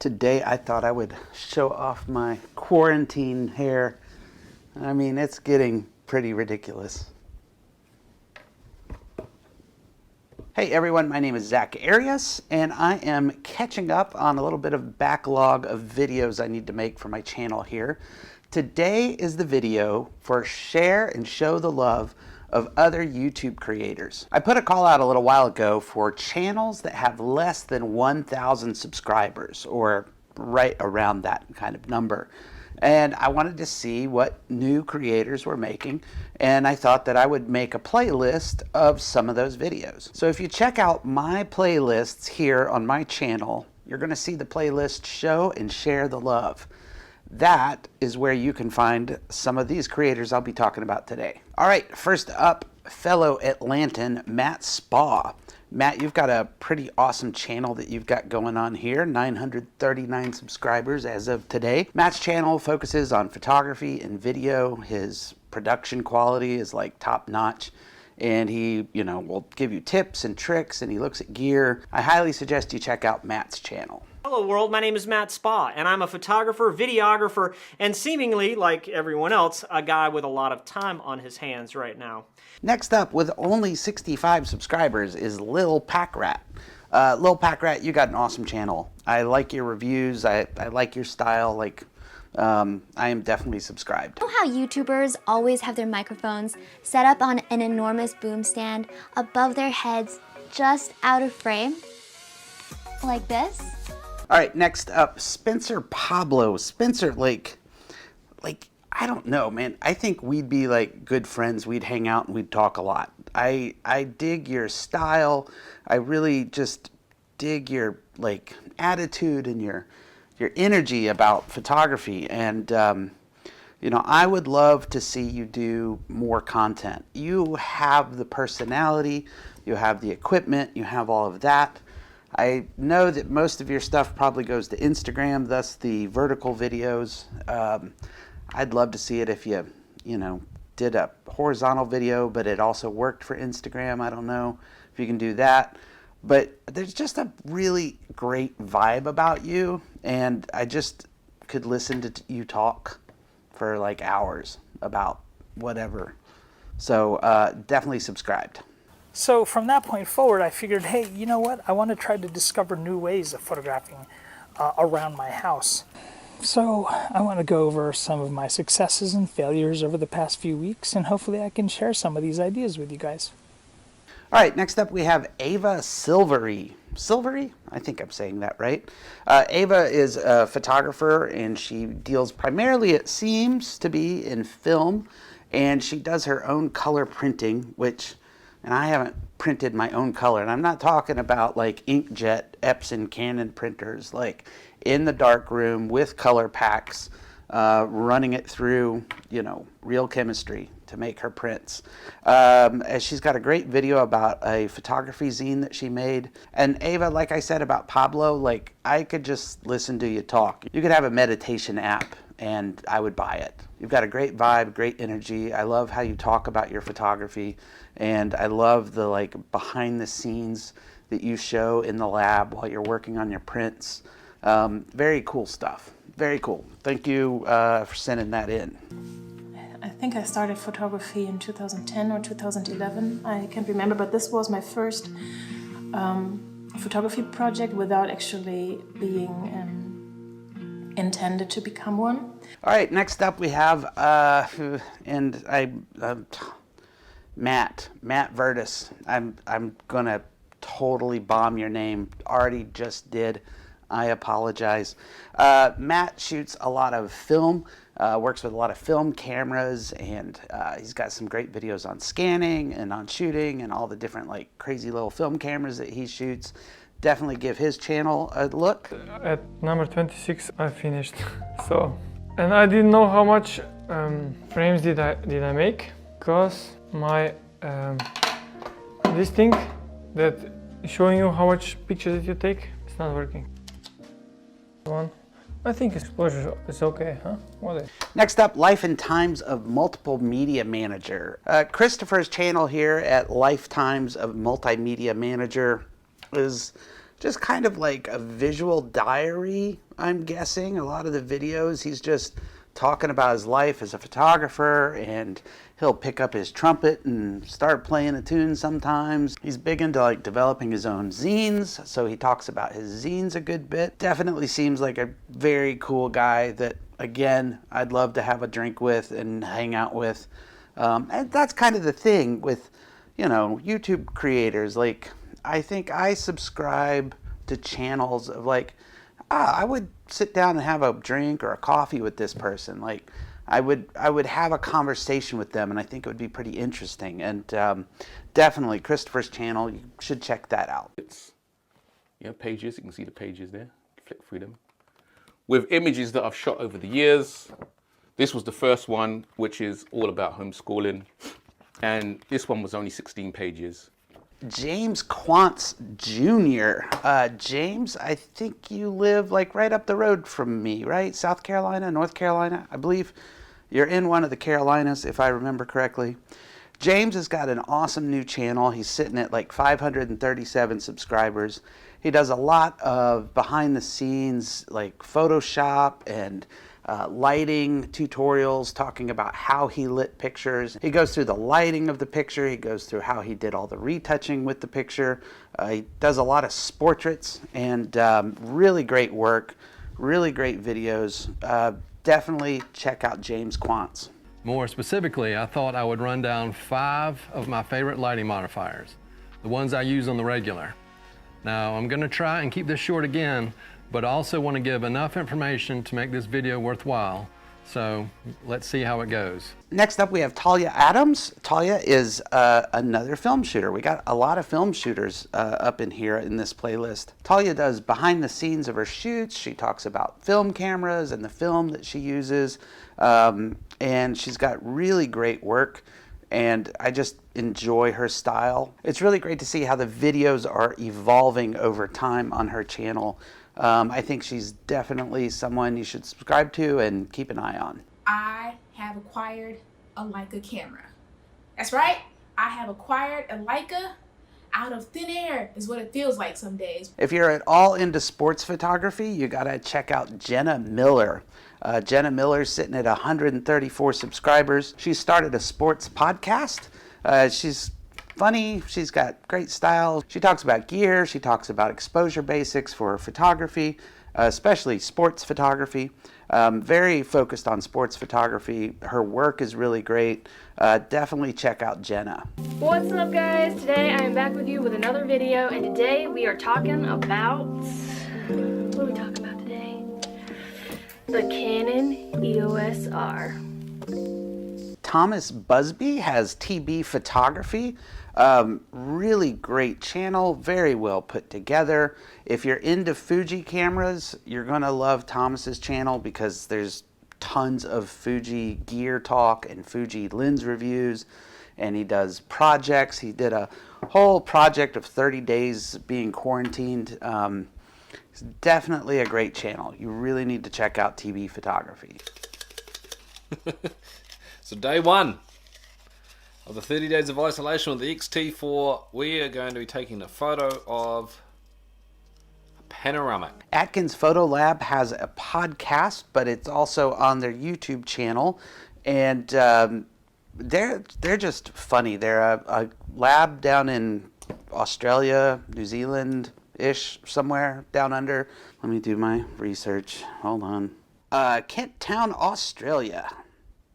Today I thought I would show off my quarantine hair. I mean, it's getting pretty ridiculous. Hey everyone, my name is Zack Arias, and I am catching up on a little bit of backlog of videos I need to make for my channel here. Today is the video for share and show the love of other YouTube creators. I put a call out a little while ago for channels that have less than 1,000 subscribers, or right around that kind of number. And I wanted to see what new creators were making, and I thought that I would make a playlist of some of those videos. So if you check out my playlists here on my channel, you're going to see the playlist Show and Share the Love. That is where you can find some of these creators I'll be talking about today. All right, first up, fellow Atlantan Matt Spa. Matt, you've got a pretty awesome channel that you've got going on here, 939 subscribers as of today. Matt's channel focuses on photography and video. His production quality is like top notch, and he, will give you tips and tricks, and he looks at gear. I highly suggest you check out Matt's channel. Hello world, my name is Matt Spa, and I'm a photographer, videographer, and seemingly, like everyone else, a guy with a lot of time on his hands right now. Next up, with only 65 subscribers, is Lil Packrat. Lil Packrat, you got an awesome channel. I like your reviews, I like your style, I am definitely subscribed. You know how YouTubers always have their microphones set up on an enormous boom stand above their heads, just out of frame? Like this? All right, next up, Pablo. Spencer, I don't know, man. I think we'd be like good friends. We'd hang out and we'd talk a lot. I dig your style. I really just dig your attitude and your energy about photography. And I would love to see you do more content. You have the personality, you have the equipment, you have all of that. I know that most of your stuff probably goes to Instagram, thus the vertical videos. I'd love to see it if you, did a horizontal video, but it also worked for Instagram. I don't know if you can do that. But there's just a really great vibe about you, and I just could listen to you talk for hours about whatever. So definitely subscribed. So from that point forward, I figured, hey, you know what? I want to try to discover new ways of photographing around my house. So I want to go over some of my successes and failures over the past few weeks, and hopefully I can share some of these ideas with you guys. All right, next up we have Ava Silvery. Silvery? I think I'm saying that right. Ava is a photographer, and she deals primarily, it seems to be, in film, and she does her own color printing, and I haven't printed my own color, and I'm not talking about inkjet Epson Canon printers, in the dark room with color packs, running it through, real chemistry to make her prints. She's got a great video about a photography zine that she made. And Ava, like I said about Pablo, I could just listen to you talk. You could have a meditation app and I would buy it. You've got a great vibe, great energy. I love how you talk about your photography, and I love the behind the scenes that you show in the lab while you're working on your prints. Very cool stuff. Very cool. Thank you for sending that in. I think I started photography in 2010 or 2011. I can't remember, but this was my first photography project without actually being intended to become one. All right, next up we have, Matt Vertis. I'm gonna totally bomb your name. Already just did. I apologize. Matt shoots a lot of film, works with a lot of film cameras, and he's got some great videos on scanning and on shooting and all the different crazy little film cameras that he shoots. Definitely give his channel a look. At number 26 I finished, and I didn't know how much frames did I make, because my this thing that is showing you how much pictures did you take, it's not working. One. I think exposure is okay, huh? What is? Next up, Life and Times of Multiple Media Manager. Christopher's channel here at Lifetimes of Multimedia Manager is just kind of like a visual diary I'm guessing. A lot of the videos, he's just talking about his life as a photographer, and he'll pick up his trumpet and start playing a tune sometimes. He's big into like developing his own zines, so he talks about his zines a good bit. Definitely seems like a very cool guy that, again, I'd love to have a drink with and hang out with. And that's kind of the thing with, you know, YouTube creators. Like, I think I subscribe to channels of like, I would sit down and have a drink or a coffee with this person. Like, I would have a conversation with them, and I think it would be pretty interesting. And definitely, Christopher's channel, you should check that out. It's, you know, pages. You can see the pages there. Flick through them. With images that I've shot over the years. This was the first one, which is all about homeschooling. And this one was only 16 pages. James Quants Jr. James, I think you live like right up the road from me, right? South Carolina, North Carolina, I believe. You're in one of the Carolinas, if I remember correctly. James has got an awesome new channel. He's sitting at like 537 subscribers. He does a lot of behind the scenes, like Photoshop and lighting tutorials, talking about how he lit pictures. He goes through the lighting of the picture. He goes through how he did all the retouching with the picture. He does a lot of portraits, and really great work, really great videos. Definitely check out James Quants. More specifically, I thought I would run down 5 of my favorite lighting modifiers, the ones I use on the regular. Now, I'm going to try and keep this short again, but I also want to give enough information to make this video worthwhile. So let's see how it goes. Next up, we have Talia Adams. Talia is another film shooter. We got a lot of film shooters up in here in this playlist. Talia does behind the scenes of her shoots. She talks about film cameras and the film that she uses. And she's got really great work, and I just enjoy her style. It's really great to see how the videos are evolving over time on her channel. I think she's definitely someone you should subscribe to and keep an eye on. I have acquired a Leica camera. That's right, I have acquired a Leica out of thin air, is what it feels like some days. If you're at all into sports photography, you gotta check out Jenna Miller. Jenna Miller's sitting at 134 subscribers. She started a sports podcast. She's funny, she's got great style. She talks about gear, she talks about exposure basics for photography, especially sports photography. Very focused on sports photography. Her work is really great. Definitely check out Jenna. What's up, guys? Today I am back with you with another video, and today we are talking about, what are we talking about today? The Canon EOS R. Thomas Busby has TB Photography. Really great channel, very well put together. If you're into Fuji cameras, you're gonna love Thomas's channel because there's tons of Fuji gear talk and Fuji lens reviews, and he does projects. He did a whole project of 30 days being quarantined. It's definitely a great channel. You really need to check out TB Photography. So day 1 of the 30 days of isolation with the X-T4, we are going to be taking a photo of a panoramic. Atkins Photo Lab has a podcast, but it's also on their YouTube channel, and they're just funny. They're a lab down in Australia, New Zealand-ish, somewhere down under. Let me do my research. Hold on. Kent Town, Australia.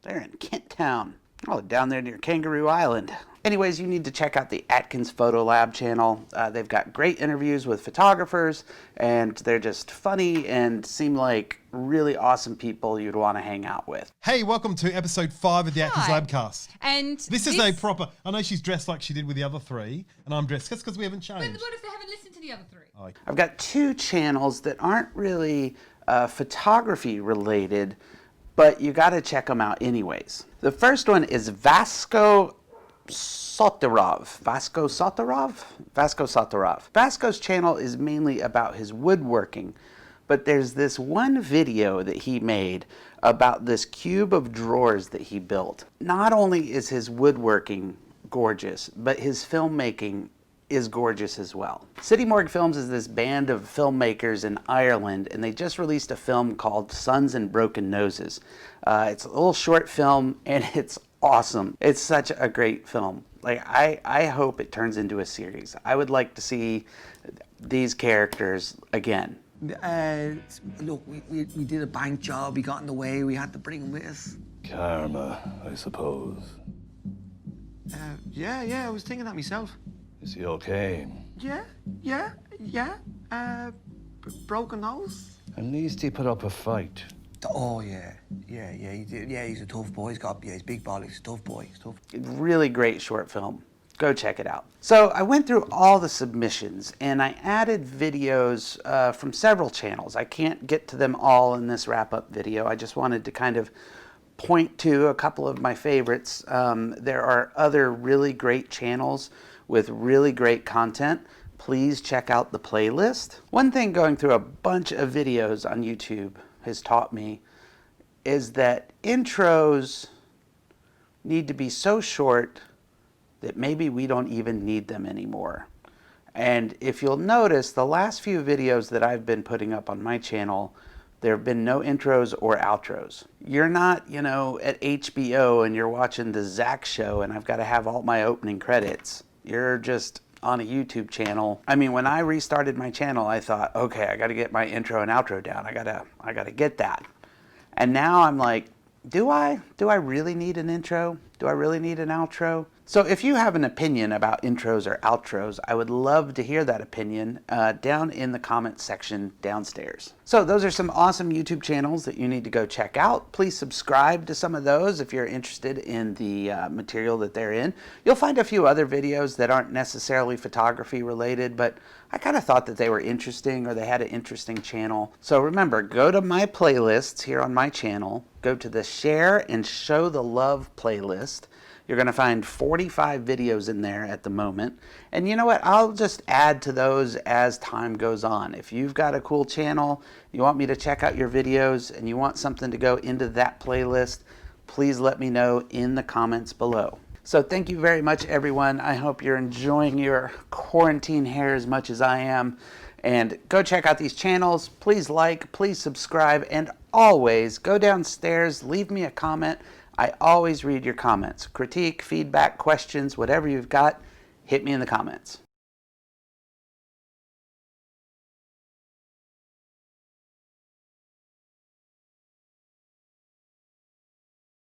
They're in Kent Town. Oh, down there near Kangaroo Island. Anyways, you need to check out the Atkins Photo Lab channel. They've got great interviews with photographers, and they're just funny and seem like really awesome people you'd want to hang out with. Hey, welcome to episode 5 of the Atkins Labcast. And this is a proper, I know she's dressed like she did with the other 3, and I'm dressed just because we haven't changed. But what if they haven't listened to the other 3? Oh, I've got 2 channels that aren't really photography related, but you got to check them out anyways. The first one is Vasco Sakarov. Vasco Sakarov. Vasco's channel is mainly about his woodworking, but there's this one video that he made about this cube of drawers that he built. Not only is his woodworking gorgeous, but his filmmaking is gorgeous as well. City Morgue Films is this band of filmmakers in Ireland, and they just released a film called Sons and Broken Noses. It's a little short film, and it's awesome. It's such a great film. Like, I hope it turns into a series. I would like to see these characters again. Look, we did a bank job, he got in the way, we had to bring him with us. Karma, I suppose. Yeah, I was thinking that myself. Is he okay? Yeah. Broken nose? At least he put up a fight. Oh, yeah, he did. Yeah, he's a tough boy. He's big ball. He's a tough boy. He's tough. Really great short film. Go check it out. So I went through all the submissions and I added videos from several channels. I can't get to them all in this wrap-up video. I just wanted to kind of point to a couple of my favorites. There are other really great channels with really great content. Please check out the playlist. One thing going through a bunch of videos on YouTube has taught me is that intros need to be so short that maybe we don't even need them anymore. And if you'll notice, the last few videos that I've been putting up on my channel, there have been no intros or outros. You're not, at HBO and you're watching the Zack show and I've got to have all my opening credits. You're just on a YouTube channel. I mean, when I restarted my channel, I thought, okay, I got to get my intro and outro down. I gotta get that. And now I'm like, do I really need an intro? Do I really need an outro? So if you have an opinion about intros or outros, I would love to hear that opinion down in the comments section downstairs. So those are some awesome YouTube channels that you need to go check out. Please subscribe to some of those if you're interested in the material that they're in. You'll find a few other videos that aren't necessarily photography related, but I kind of thought that they were interesting or they had an interesting channel. So remember, go to my playlists here on my channel, go to the Share and Show the Love playlist. You're going to find 45 videos in there at the moment. And you know what? I'll just add to those as time goes on. If you've got a cool channel, you want me to check out your videos, and you want something to go into that playlist, please let me know in the comments below. So thank you very much, everyone. I hope you're enjoying your quarantine hair as much as I am. And go check out these channels. Please like, please subscribe, and always go downstairs, leave me a comment. I always read your comments. Critique, feedback, questions, whatever you've got, hit me in the comments.